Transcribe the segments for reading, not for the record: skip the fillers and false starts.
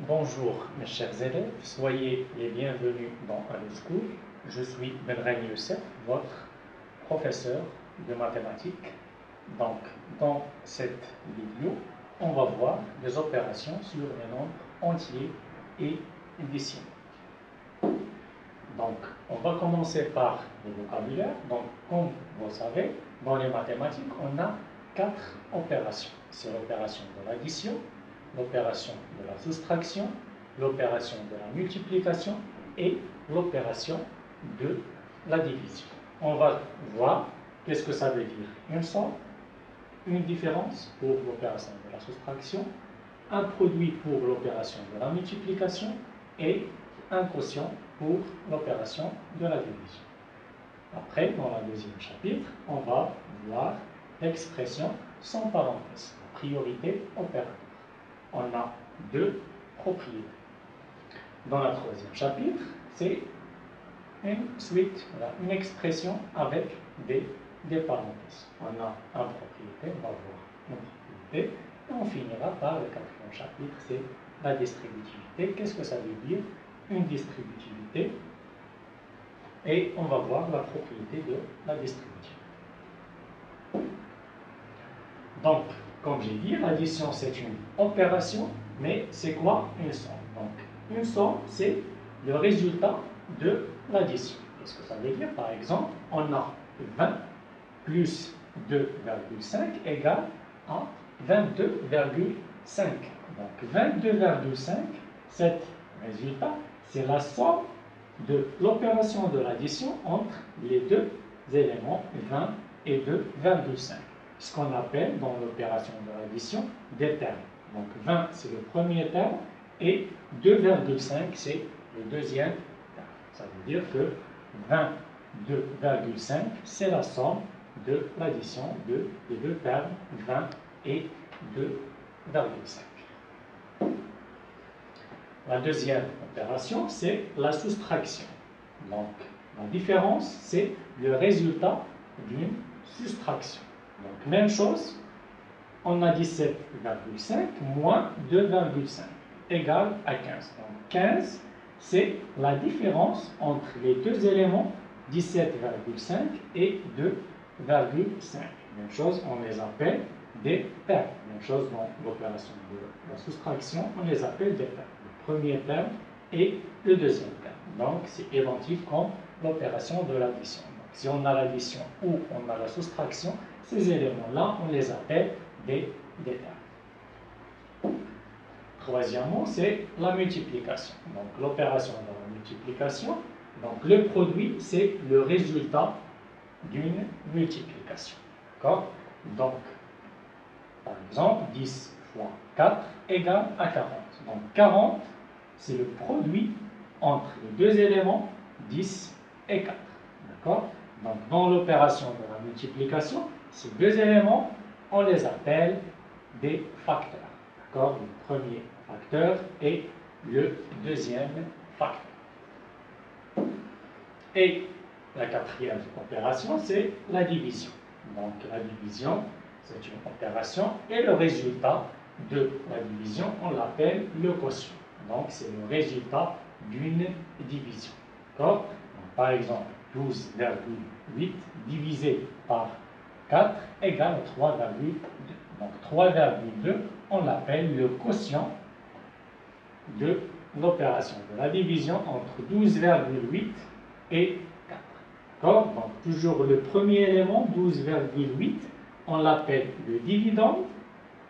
Bonjour mes chers élèves, soyez les bienvenus dans Allo School. Je suis Benrahim Youssef, votre professeur de mathématiques. Donc, dans cette vidéo, on va voir des opérations sur les nombres entiers et décimaux. Donc, on va commencer par le vocabulaire. Donc, comme vous savez, dans les mathématiques, on a 4 opérations. C'est l'opération de l'addition, l'opération de la soustraction, l'opération de la multiplication et l'opération de la division. On va voir qu'est-ce que ça veut dire une somme, une différence pour l'opération de la soustraction, un produit pour l'opération de la multiplication et un quotient pour l'opération de la division. Après, dans le deuxième chapitre, on va voir l'expression sans parenthèse, priorité opérateur. On a 2 propriétés. Dans le troisième chapitre, c'est une suite, une expression avec des parenthèses. On a une propriété, on va voir une propriété, et on finira par le quatrième chapitre, c'est la distributivité. Qu'est-ce que ça veut dire une distributivité? Et on va voir la propriété de la distributivité. Donc, comme j'ai dit, l'addition c'est une opération, mais c'est quoi une somme? Donc, une somme, c'est le résultat de l'addition. Qu'est-ce que ça veut dire? Par exemple, on a 20 plus 2,5 égale à 22,5. Donc, 22,5, cet résultat, c'est la somme de l'opération de l'addition entre les deux éléments 20 et 2,5. Ce qu'on appelle dans l'opération de l'addition des termes. Donc 20 c'est le premier terme et 2,5 c'est le deuxième terme. Ça veut dire que 22,5 c'est la somme de l'addition des deux termes 20 et 2,5. La deuxième opération c'est la soustraction. Donc la différence c'est le résultat d'une soustraction. Donc, même chose, on a 17,5 moins 2,5 égale à 15. Donc, 15, c'est la différence entre les deux éléments 17,5 et 2,5. Même chose, on les appelle des termes. Même chose dans l'opération de la soustraction, on les appelle des termes. Le premier terme et le deuxième terme. Donc, c'est identique comme l'opération de l'addition. Si on a l'addition ou on a la soustraction, ces éléments-là, on les appelle des termes. Troisièmement, c'est la multiplication. Donc, l'opération de la multiplication, donc le produit, c'est le résultat d'une multiplication. D'accord? Donc, par exemple, 10 fois 4 égale à 40. Donc, 40, c'est le produit entre les deux éléments 10 et 4. D'accord? Donc, dans l'opération de la multiplication, ces deux éléments, on les appelle des facteurs. D'accord? Le premier facteur et le deuxième facteur. Et la quatrième opération, c'est la division. Donc, la division, c'est une opération et le résultat de la division, on l'appelle le quotient. Donc, c'est le résultat d'une division. D'accord? Par exemple, 12,8 divisé par 4 égale 3,2. Donc 3,2, on l'appelle le quotient de l'opération de la division entre 12,8 et 4. D'accord? Donc toujours le premier élément, 12,8, on l'appelle le dividende.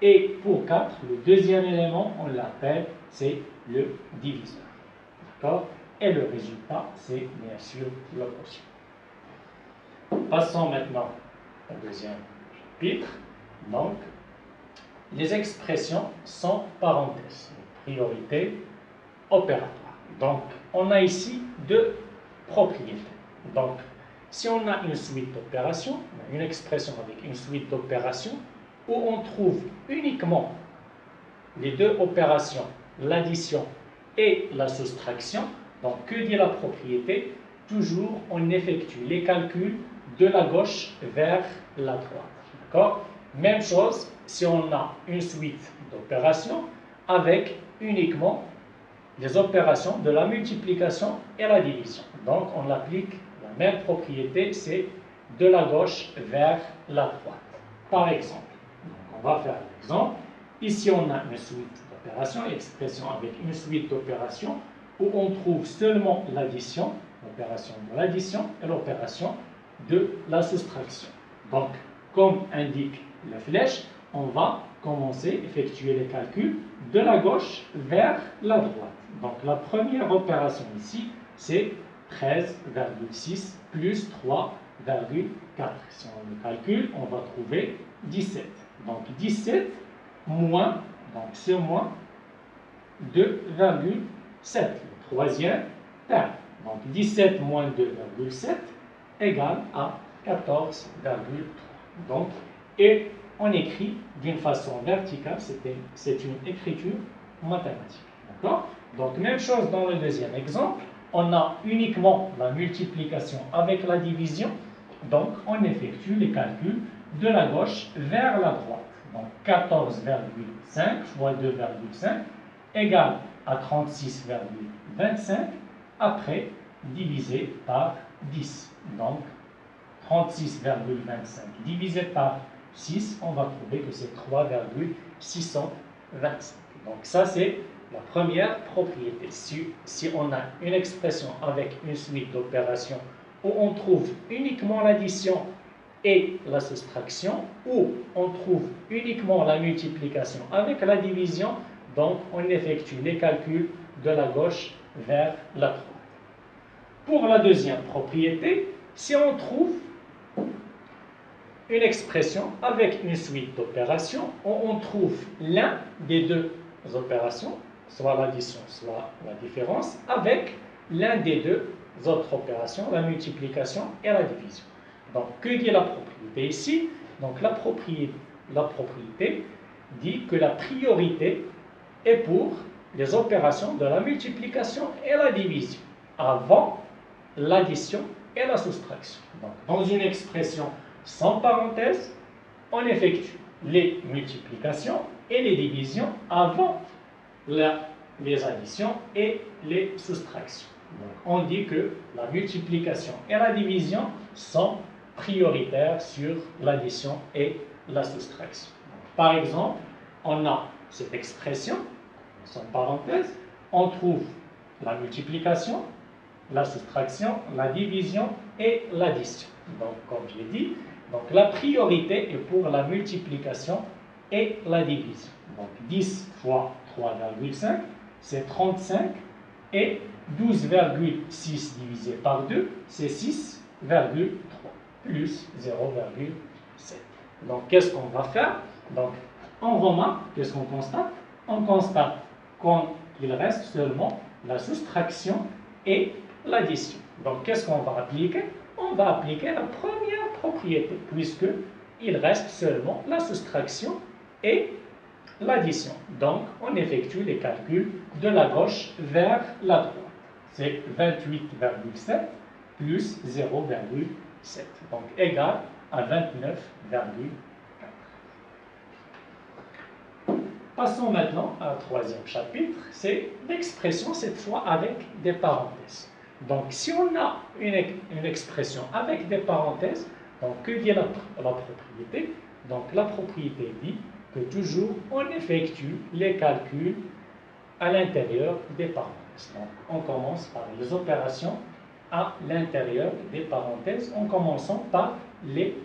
Et pour 4, le deuxième élément, on l'appelle, c'est le diviseur. D'accord? Et le résultat, c'est bien sûr le quotient. Passons maintenant au deuxième chapitre. Donc, les expressions sans parenthèse, priorité opératoire. Donc, on a ici 2 propriétés. Donc, si on a une suite d'opérations, une expression avec une suite d'opérations, où on trouve uniquement les 2 opérations, l'addition et la soustraction, donc que dit la propriété? Toujours on effectue les calculs de la gauche vers la droite. D'accord? Même chose si on a une suite d'opérations avec uniquement les opérations de la multiplication et la division. Donc, on applique la même propriété, c'est de la gauche vers la droite. Par exemple, donc on va faire l'exemple. Ici, on a une suite d'opérations, expression avec une suite d'opérations où on trouve seulement l'addition, l'opération de l'addition et l'opération de la soustraction. Donc, comme indique la flèche, on va commencer à effectuer les calculs de la gauche vers la droite. Donc, la première opération ici, c'est 13,6 plus 3,4. Si on le calcule, on va trouver 17. Donc, 17 moins, donc c'est moins 2,7. Le troisième terme. Donc, 17 moins 2,7 égale à 14,3. Donc, et on écrit d'une façon verticale, c'est une écriture mathématique. D'accord? Donc, même chose dans le deuxième exemple. On a uniquement la multiplication avec la division. Donc, on effectue les calculs de la gauche vers la droite. Donc, 14,5 fois 2,5 égale à 36,25 après divisé par 10. Donc, 36,25 divisé par 6, on va trouver que c'est 3,625. Donc ça, c'est la première propriété. Si on a une expression avec une suite d'opérations où on trouve uniquement l'addition et la soustraction, ou on trouve uniquement la multiplication avec la division, donc on effectue les calculs de la gauche vers la droite. Pour la deuxième propriété, si on trouve une expression avec une suite d'opérations, on trouve l'un des deux opérations, soit l'addition, soit la différence, avec l'un des deux autres opérations, la multiplication et la division. Donc, que dit la propriété ici? Donc, la propriété dit que la priorité est pour les opérations de la multiplication et la division, avant l'addition et la soustraction. Donc, dans une expression sans parenthèse, on effectue les multiplications et les divisions avant les additions et les soustractions. Donc, on dit que la multiplication et la division sont prioritaires sur l'addition et la soustraction. Donc, par exemple, on a cette expression, sans parenthèse, on trouve la multiplication, la soustraction, la division et l'addition. Donc, comme j'ai dit, donc la priorité est pour la multiplication et la division. Donc, 10 fois 3,5, c'est 35, et 12,6 divisé par 2, c'est 6,3, plus 0,7. Donc, qu'est-ce qu'on va faire? Donc, on remarque, qu'est-ce qu'on constate? On constate qu'il reste seulement la soustraction et l'addition. Donc, qu'est-ce qu'on va appliquer? On va appliquer la première propriété, puisqu'il reste seulement la soustraction et l'addition. Donc, on effectue les calculs de la gauche vers la droite. C'est 28,7 plus 0,7. Donc, égal à 29,4. Passons maintenant au troisième chapitre. C'est l'expression, cette fois, avec des parenthèses. Donc, si on a une expression avec des parenthèses, donc que dit la propriété? Donc, la propriété dit que toujours on effectue les calculs à l'intérieur des parenthèses. Donc, on commence par les opérations à l'intérieur des parenthèses, en commençant par les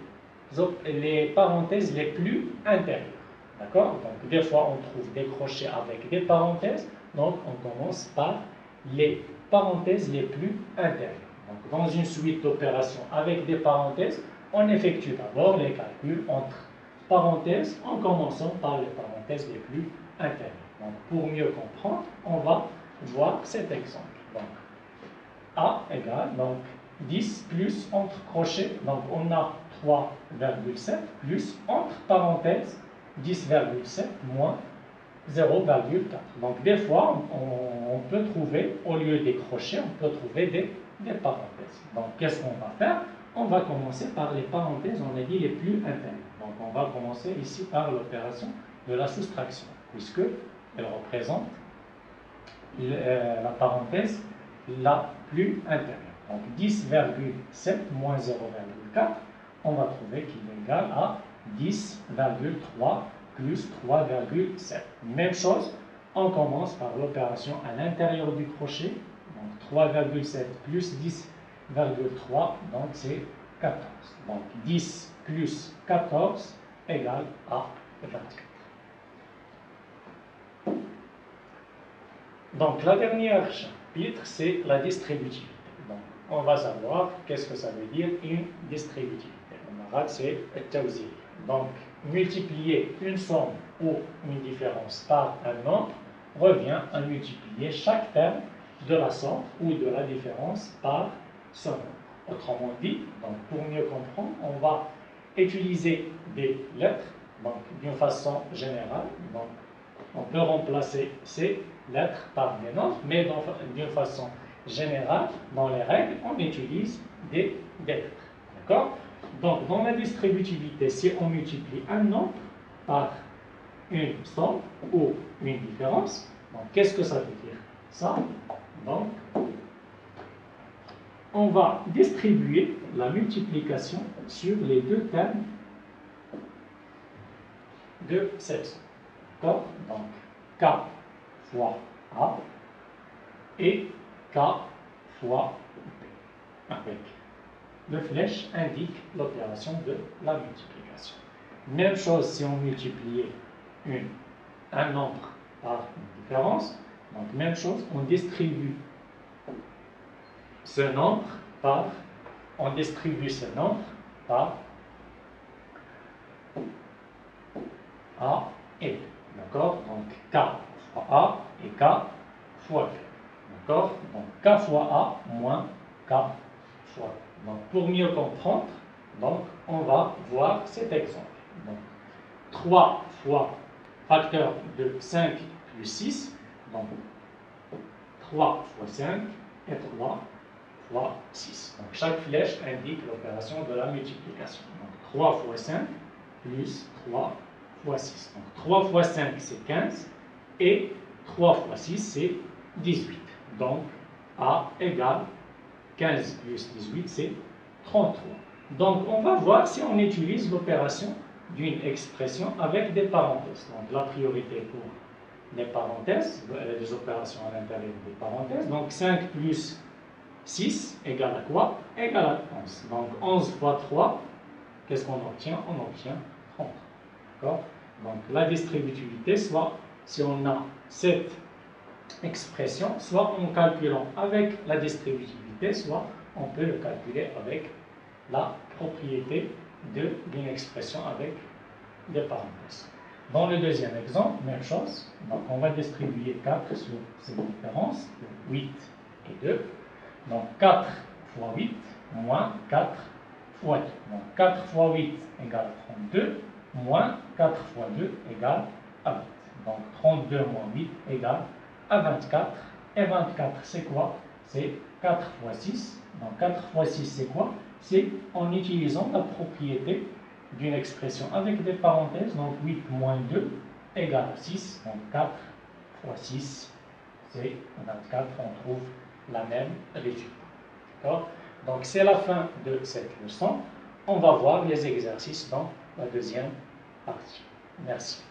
parenthèses les plus intérieures. D'accord? Donc, des fois, on trouve des crochets avec des parenthèses, donc on commence par les parenthèses les plus intérieures. Donc, dans une suite d'opérations avec des parenthèses, on effectue d'abord les calculs entre parenthèses en commençant par les parenthèses les plus intérieures. Donc, pour mieux comprendre, on va voir cet exemple. Donc, A égale donc 10 plus entre crochets, donc on a 3,7 plus entre parenthèses 10,7 moins 0,4. Donc, des fois, on peut trouver, au lieu des crochets, on peut trouver des parenthèses. Donc, qu'est-ce qu'on va faire? On va commencer par les parenthèses, on a dit, les plus intérieures. Donc, on va commencer ici par l'opération de la soustraction, puisqu'elle représente la parenthèse la plus intérieure. Donc 10,7 moins 0,4, on va trouver qu'il est égal à 10,3 plus 3,7. Même chose, on commence par l'opération à l'intérieur du crochet. Donc 3,7 plus 10,3, donc c'est 14. Donc 10 plus 14 égale à 24. Donc la dernière chapitre, c'est la distributivité. Donc on va savoir qu'est-ce que ça veut dire une distributivité. En arabe, c'est التوزيع. Donc multiplier une somme ou une différence par un nombre revient à multiplier chaque terme de la somme ou de la différence par ce nombre. Autrement dit, donc pour mieux comprendre, on va utiliser des lettres d'une façon générale. Donc, on peut remplacer ces lettres par des nombres, mais d'une façon générale, dans les règles, on utilise des lettres. D'accord? Donc, dans la distributivité, si on multiplie un nombre par une somme ou une différence, qu'est-ce que ça veut dire? Ça, donc, on va distribuer la multiplication sur les deux termes de cette somme. D'accord? Donc, K fois A et K fois B. Avec le flèche indique l'opération de la multiplication. Même chose si on multipliait un nombre par une différence. Donc, même chose, on distribue ce nombre par A et B. D'accord? Donc K fois A et K fois B. D'accord? Donc K fois A moins K fois B. Donc pour mieux comprendre, donc, on va voir cet exemple. Donc 3 fois facteur de 5 plus 6. Donc 3 fois 5 et 3 fois 6. Donc chaque flèche indique l'opération de la multiplication. Donc 3 fois 5 plus 3 fois 6. Donc 3 fois 5 c'est 15 et 3 fois 6 c'est 18. Donc A égale 15 plus 18 c'est 33. Donc on va voir si on utilise l'opération d'une expression avec des parenthèses. Donc la priorité pour les parenthèses, les opérations à l'intérieur des parenthèses. Donc 5 plus 6 égale à quoi? Égale à 11. Donc 11 fois 3, qu'est-ce qu'on obtient? On obtient 30. D'accord? Donc la distributivité, soit si on a cette expression, soit en calculant avec la distributivité, soit on peut le calculer avec la propriété d'une expression avec des parenthèses. Dans le deuxième exemple, même chose. Donc on va distribuer 4 sur ces différences, 8 et 2. Donc 4 fois 8 moins 4 fois 2. Donc 4 fois 8 égale 32, moins 4 fois 2 égale à 8. Donc 32 moins 8 égale à 24. Et 24 c'est quoi? C'est 4 fois 6. Donc 4 fois 6 c'est quoi? C'est en utilisant la propriété d'une expression avec des parenthèses. Donc 8 moins 2 égale à 6. Donc 4 fois 6 c'est 24. On trouve la même résultat. D'accord? Donc c'est la fin de cette leçon. On va voir les exercices dans la deuxième partie. Merci.